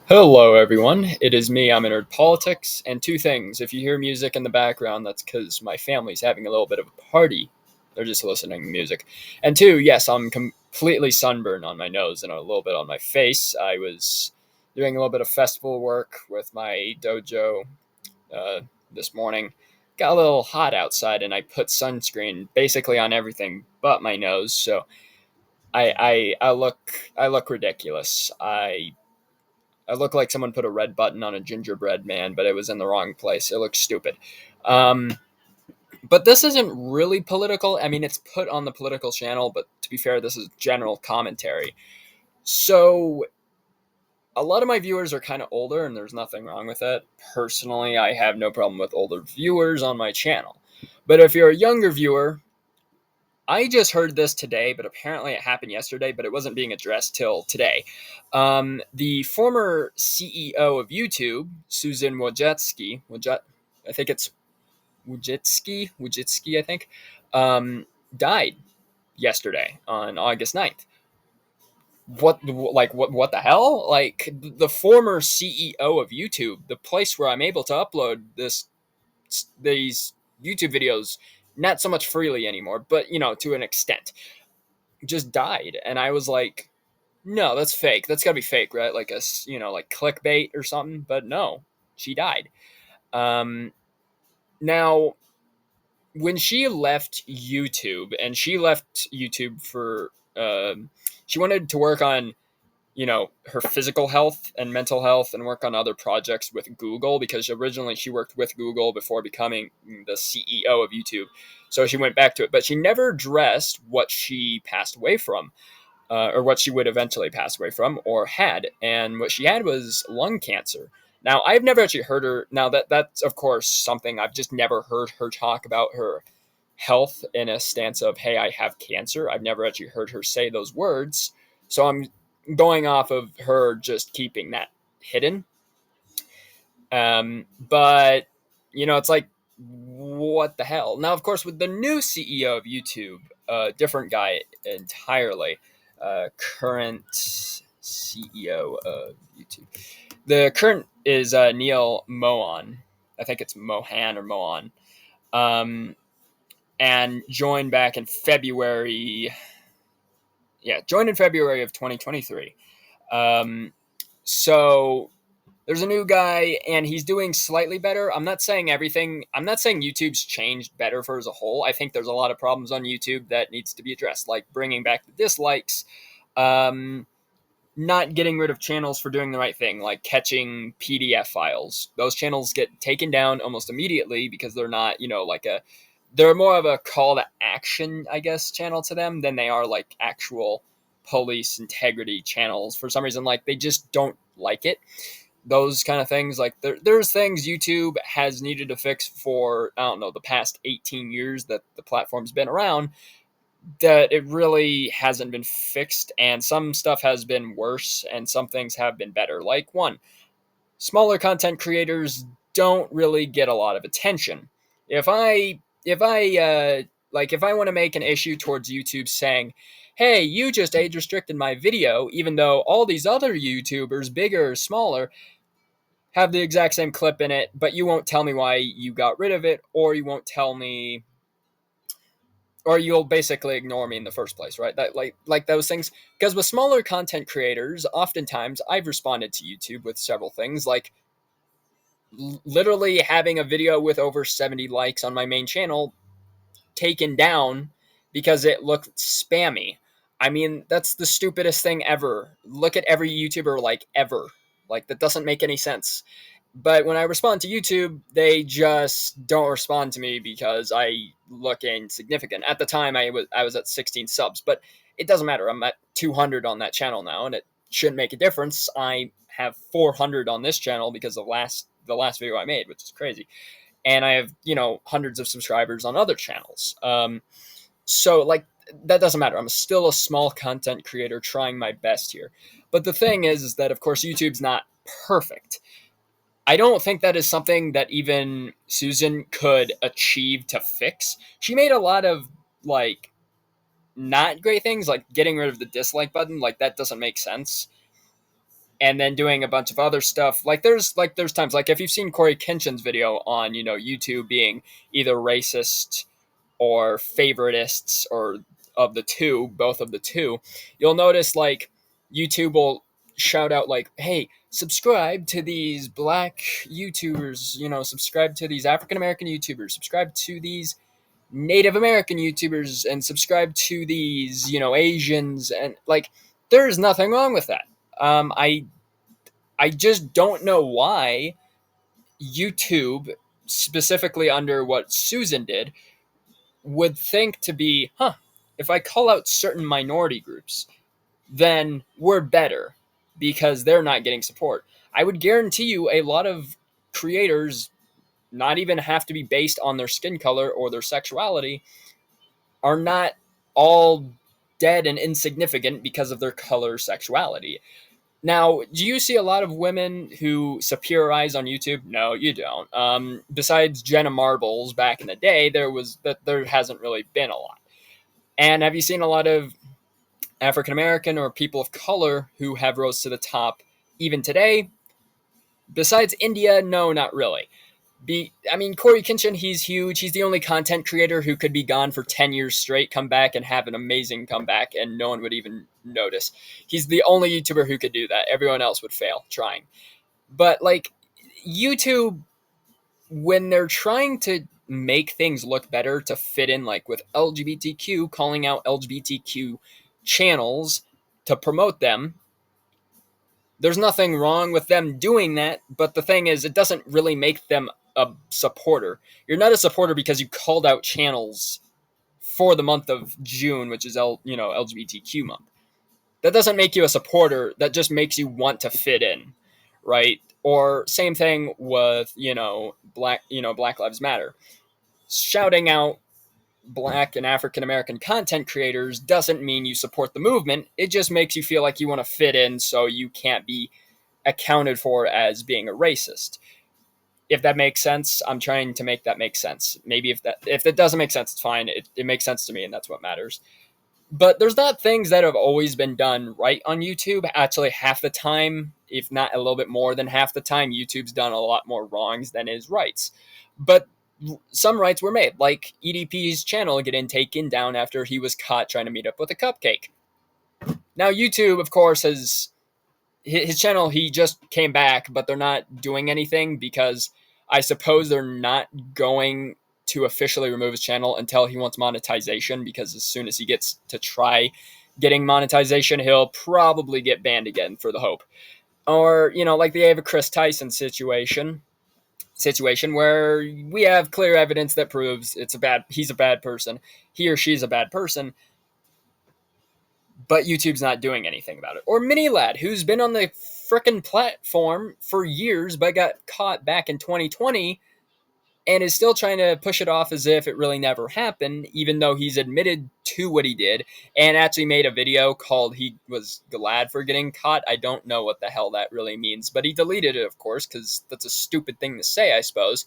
Hello, everyone. It is me. I'm in Nerd Politics. And two things. If you hear music in the background, that's because my family's having a little bit of a party. They're just listening to music. And two, yes, I'm completely sunburned on my nose and a little bit on my face. I was doing a little bit of festival work with my dojo uh, this morning. Got a little hot outside, and I put sunscreen basically on everything but my nose. So I look ridiculous. I look like someone put a red button on a gingerbread man, but it was in the wrong place. It looks stupid. Um, but this isn't really political. I mean, it's put on the political channel, but to be fair, this is general commentary. So a lot of my viewers are kind of older, and there's nothing wrong with it. Personally, I have no problem with older viewers on my channel. But if you're a younger viewer, I just heard this today, but apparently it happened yesterday, but it wasn't being addressed till today. The former CEO of YouTube, Susan Wojcicki, I think it's Wojcicki, I think, died yesterday on August 9th. What the hell? Like, the former CEO of YouTube, the place where I'm able to upload these YouTube videos, not so much freely anymore, but to an extent, just died. And I was like, no, that's fake. That's gotta be fake, right? Like like clickbait or something. But no, she died. Um, Now, when she left YouTube, and she left YouTube for, she wanted to work on, her physical health and mental health and work on other projects with Google, because originally she worked with Google before becoming the CEO of YouTube. So she went back to it, but she never addressed what she passed away from, or what she would eventually pass away from or had. And what she had was lung cancer. Now, I've never actually heard her. Now, that's, of course, something I've just never heard her talk about her health in a stance of, hey, I have cancer. I've never actually heard her say those words. So I'm going off of her just keeping that hidden. But, it's like, what the hell? Now, of course, with the new CEO of YouTube, different guy entirely, current CEO of YouTube. The current is Neil Mohan. I think it's Mohan or Mohan. And joined back in February. Yeah, joined in February of 2023. Um, so there's a new guy, and he's doing slightly better. I'm not saying everything. I'm not saying YouTube's changed better for as a whole. I think there's a lot of problems on YouTube that needs to be addressed, like bringing back the dislikes, um, not getting rid of channels for doing the right thing, like catching PDF files. Those channels get taken down almost immediately because they're not, they're more of a call to action, I guess, channel to them than they are like actual police integrity channels. For some reason, like, they just don't like it. Those kind of things, like, there's things YouTube has needed to fix for, I don't know, the past 18 years that the platform's been around, that it really hasn't been fixed. And some stuff has been worse and some things have been better. Like, one, smaller content creators don't really get a lot of attention. If I want to make an issue towards YouTube saying, hey, you just age restricted my video, even though all these other YouTubers, bigger or smaller, have the exact same clip in it, but you won't tell me why you got rid of it, or you won't tell me, or you'll basically ignore me in the first place, right? That, like those things. Because with smaller content creators, oftentimes I've responded to YouTube with several things, like literally having a video with over 70 likes on my main channel taken down because it looked spammy. I mean, that's the stupidest thing ever. Look at every YouTuber, like, ever. Like, that doesn't make any sense. But when I respond to YouTube, they just don't respond to me because I look insignificant. At the time, I was at 16 subs, but it doesn't matter. I'm at 200 on that channel now, and it shouldn't make a difference. I have 400 on this channel because of the last video I made, which is crazy. And I have, hundreds of subscribers on other channels. So, like, that doesn't matter. I'm still a small content creator trying my best here. But the thing is that, of course, YouTube's not perfect. I don't think that is something that even Susan could achieve to fix. She made a lot of, like, not great things, like getting rid of the dislike button. Like, that doesn't make sense. and then doing a bunch of other stuff. There's times, like if you've seen Corey Kinchin's video on, YouTube being either racist or favoritists, or of the two, both of the two, you'll notice like YouTube will shout out like, "Hey, subscribe to these black YouTubers, subscribe to these African American YouTubers, subscribe to these Native American YouTubers, and subscribe to these, Asians," and like there's nothing wrong with that. I just don't know why YouTube, specifically under what Susan did, would think to be, if I call out certain minority groups, then we're better because they're not getting support. I would guarantee you a lot of creators, not even have to be based on their skin color or their sexuality, are not all dead and insignificant because of their color, sexuality. Now, do you see a lot of women who superiorize on YouTube? No, you don't. Besides Jenna Marbles back in the day, there hasn't really been a lot. And have you seen a lot of African American or people of color who have rose to the top even today? Besides India, no, not really. Corey Kinchin, he's huge. He's the only content creator who could be gone for 10 years straight, come back and have an amazing comeback, and no one would even notice. He's the only YouTuber who could do that. Everyone else would fail trying. But, like, YouTube, when they're trying to make things look better to fit in, like with LGBTQ, calling out LGBTQ channels to promote them, there's nothing wrong with them doing that, but the thing is, it doesn't really make them a supporter. You're not a supporter because you called out channels for the month of June, which is LGBTQ month. That doesn't make you a supporter. That just makes you want to fit in, right? Or same thing with Black Lives Matter. Shouting out Black and African American content creators doesn't mean you support the movement. It just makes you feel like you want to fit in, so you can't be accounted for as being a racist. If that makes sense, I'm trying to make that make sense. Maybe if that doesn't make sense, it's fine. It makes sense to me, and that's what matters. But there's not things that have always been done right on YouTube. Actually, half the time, if not a little bit more than half the time, YouTube's done a lot more wrongs than is rights. But some rights were made, like EDP's channel getting taken down after he was caught trying to meet up with a cupcake. Now, YouTube, of course, has his channel, he just came back, but they're not doing anything because I suppose they're not going to officially remove his channel until he wants monetization, because as soon as he gets to try getting monetization, he'll probably get banned again for the hope. Or, like they have a Chris Tyson situation where we have clear evidence that proves he's a bad person. He or she's a bad person, but YouTube's not doing anything about it. Or Mini Lad, who's been on the frickin' platform for years, but got caught back in 2020 and is still trying to push it off as if it really never happened, even though he's admitted to what he did and actually made a video called "He Was Glad for Getting Caught." I don't know what the hell that really means, but he deleted it, of course, because that's a stupid thing to say, I suppose.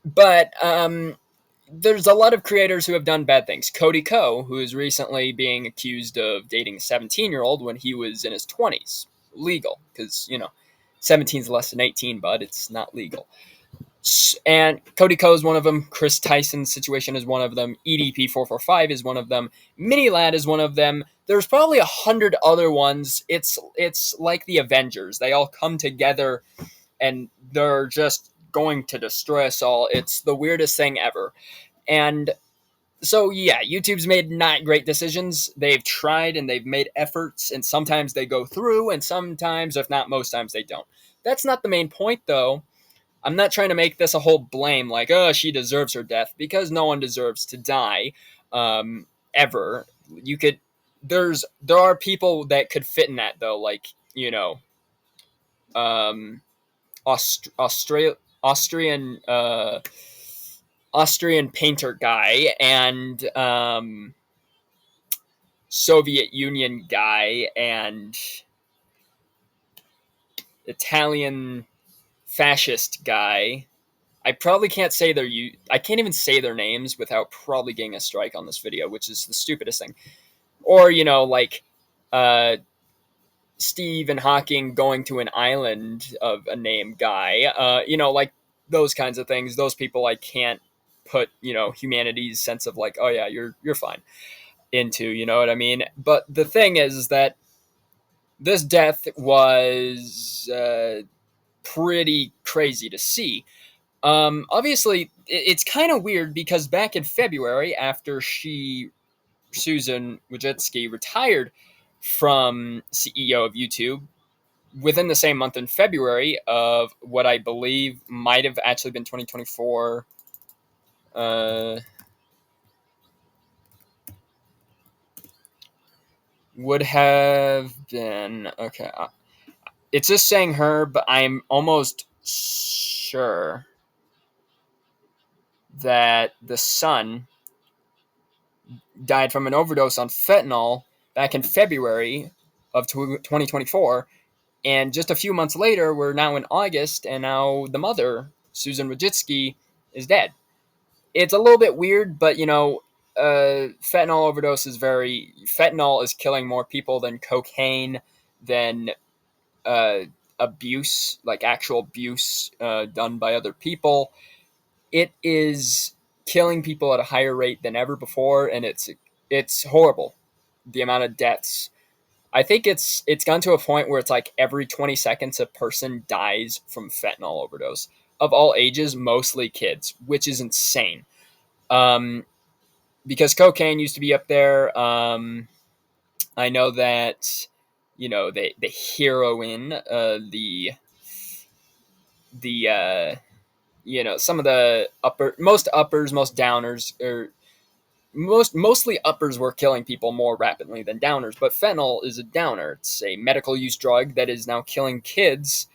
But there's a lot of creators who have done bad things. Cody Ko, who is recently being accused of dating a 17-year-old when he was in his 20s. Legal, because, 17 is less than 18, but it's not legal. And Cody Ko is one of them. Chris Tyson's situation is one of them. EDP445 is one of them. Mini Lad is one of them. There's probably 100 other ones. It's like the Avengers. They all come together and they're just going to destroy us all. It's the weirdest thing ever. And so, yeah, YouTube's made not great decisions. They've tried and they've made efforts, and sometimes they go through, and sometimes, if not most times, they don't. That's not the main point, though. I'm not trying to make this a whole blame, like, oh, she deserves her death, because no one deserves to die, ever. There are people that could fit in that, though, like, Austrian Austrian painter guy and Soviet Union guy and Italian fascist guy. I probably can't say I can't even say their names without probably getting a strike on this video, which is the stupidest thing. Or, like Stephen Hawking going to an island of a name guy. Like those kinds of things. Those people I can't put humanity's sense of like, oh yeah, you're fine into. You know what I mean? But the thing is that this death was pretty crazy to see. Obviously, it's kind of weird because back in February, after Susan Wojcicki retired from CEO of YouTube, within the same month in February of what I believe might have actually been 2024. Uh, would have been okay. It's just saying her, but I'm almost sure that the son died from an overdose on fentanyl back in February of 2024. And just a few months later, we're now in August, and now the mother, Susan Wojcicki, is dead. It's a little bit weird, but fentanyl overdose is fentanyl is killing more people than cocaine, than uh, abuse, like actual abuse done by other people. It is killing people at a higher rate than ever before, and it's horrible. The amount of deaths. I think it's gone to a point where it's like every 20 seconds a person dies from fentanyl overdose of all ages, mostly kids, which is insane. Um, because cocaine used to be up there. I know that the heroin, the some of the most uppers, most downers, or mostly uppers were killing people more rapidly than downers. But fentanyl is a downer. It's a medical use drug that is now killing kids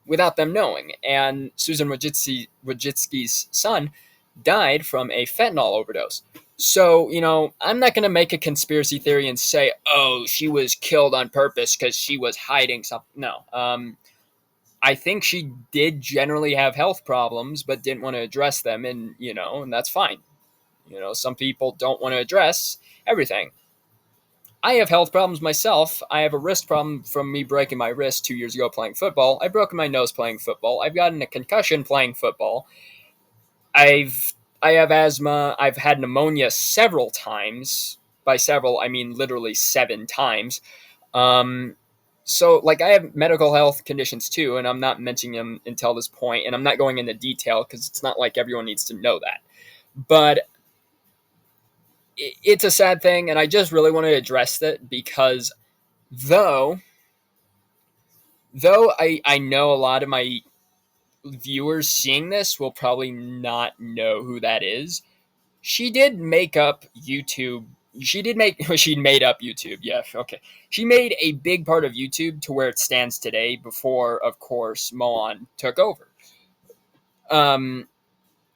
without them knowing. And Susan Wojcicki's son died from a fentanyl overdose. So, I'm not going to make a conspiracy theory and say, oh, she was killed on purpose because she was hiding something. No. I think she did generally have health problems, but didn't want to address them. And that's fine. Some people don't want to address everything. I have health problems myself. I have a wrist problem from me breaking my wrist 2 years ago playing football. I've broken my nose playing football. I've gotten a concussion playing football. I have asthma. I've had pneumonia several times. By several, I mean literally 7 times. Um, so, like, I have medical health conditions too, and I'm not mentioning them until this point, and I'm not going into detail because it's not like everyone needs to know that. But it's a sad thing, and I just really want to address that because though I know a lot of my viewers seeing this will probably not know who that is. She did make up YouTube. She did make she made up YouTube. Yeah, okay. She made a big part of YouTube to where it stands today before, of course, Moan took over. Um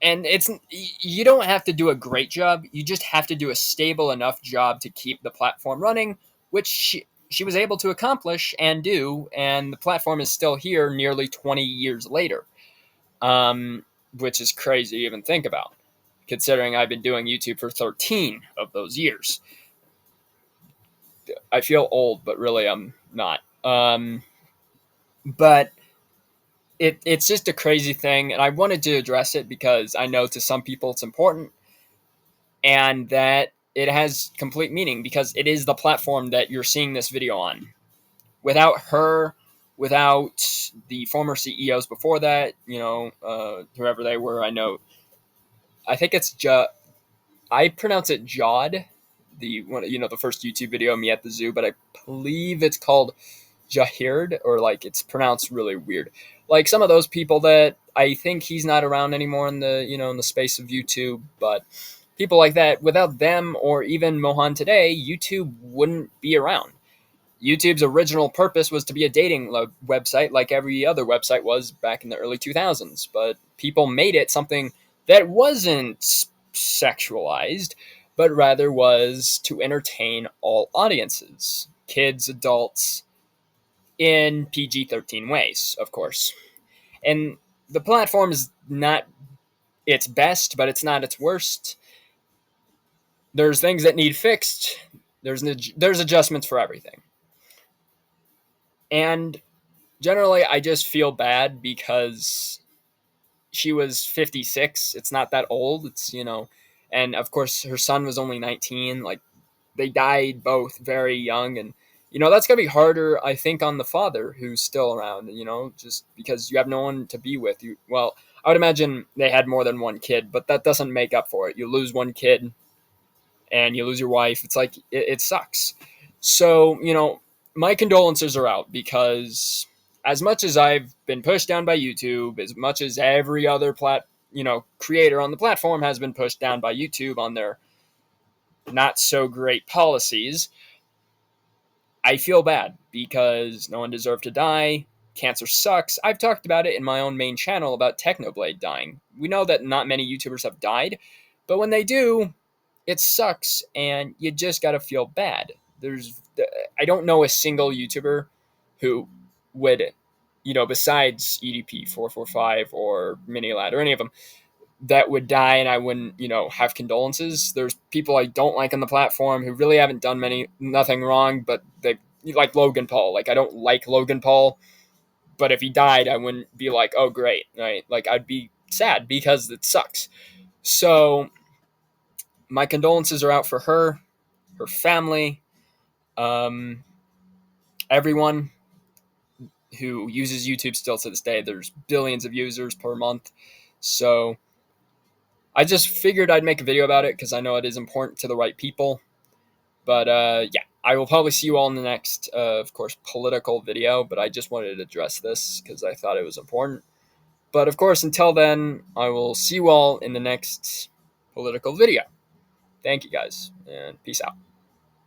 and you don't have to do a great job. You just have to do a stable enough job to keep the platform running, which she was able to accomplish and do, and the platform is still here nearly 20 years later, which is crazy to even think about, considering I've been doing YouTube for 13 of those years. I feel old, but really I'm not. But it's just a crazy thing, and I wanted to address it because I know to some people it's important, and that it has complete meaning because it is the platform that you're seeing this video on. Without her, without the former CEOs before that, whoever they were, I think it's I pronounce it Jod, the one, the first YouTube video of me at the zoo, but I believe it's called Jahird, or like it's pronounced really weird. Like some of those people that I think he's not around anymore in the space of YouTube, but people like that, without them or even Mohan today, YouTube wouldn't be around. YouTube's original purpose was to be a dating website like every other website was back in the early 2000s, but people made it something that wasn't sexualized, but rather was to entertain all audiences, kids, adults, in PG-13 ways, of course. And the platform is not its best, but it's not its worst. There's things that need fixed. There's adjustments for everything. And generally, I just feel bad because she was 56. It's not that old. It's, and of course, her son was only 19. Like, they died both very young. And, that's going to be harder, I think, on the father who's still around, just because you have no one to be with. Well, I would imagine they had more than one kid, but that doesn't make up for it. You lose one kid and you lose your wife. It's like, it sucks. So, my condolences are out because as much as I've been pushed down by YouTube, as much as every other creator on the platform has been pushed down by YouTube on their not so great policies, I feel bad because no one deserved to die. Cancer sucks. I've talked about it in my own main channel about Technoblade dying. We know that not many YouTubers have died, but when they do, it sucks, and you just gotta feel bad. I don't know a single YouTuber who would, besides EDP445 or Minilad or any of them, that would die and I wouldn't, have condolences. There's people I don't like on the platform who really haven't done nothing wrong, but they like Logan Paul. Like, I don't like Logan Paul, but if he died, I wouldn't be like, oh great, right? Like, I'd be sad because it sucks. So my condolences are out for her family, um, everyone who uses YouTube still to this day. There's billions of users per month. So I just figured I'd make a video about it because I know it is important to the right people. But yeah, I will probably see you all in the next, of course, political video. But I just wanted to address this because I thought it was important. But of course, until then, I will see you all in the next political video. Thank you guys, and peace out.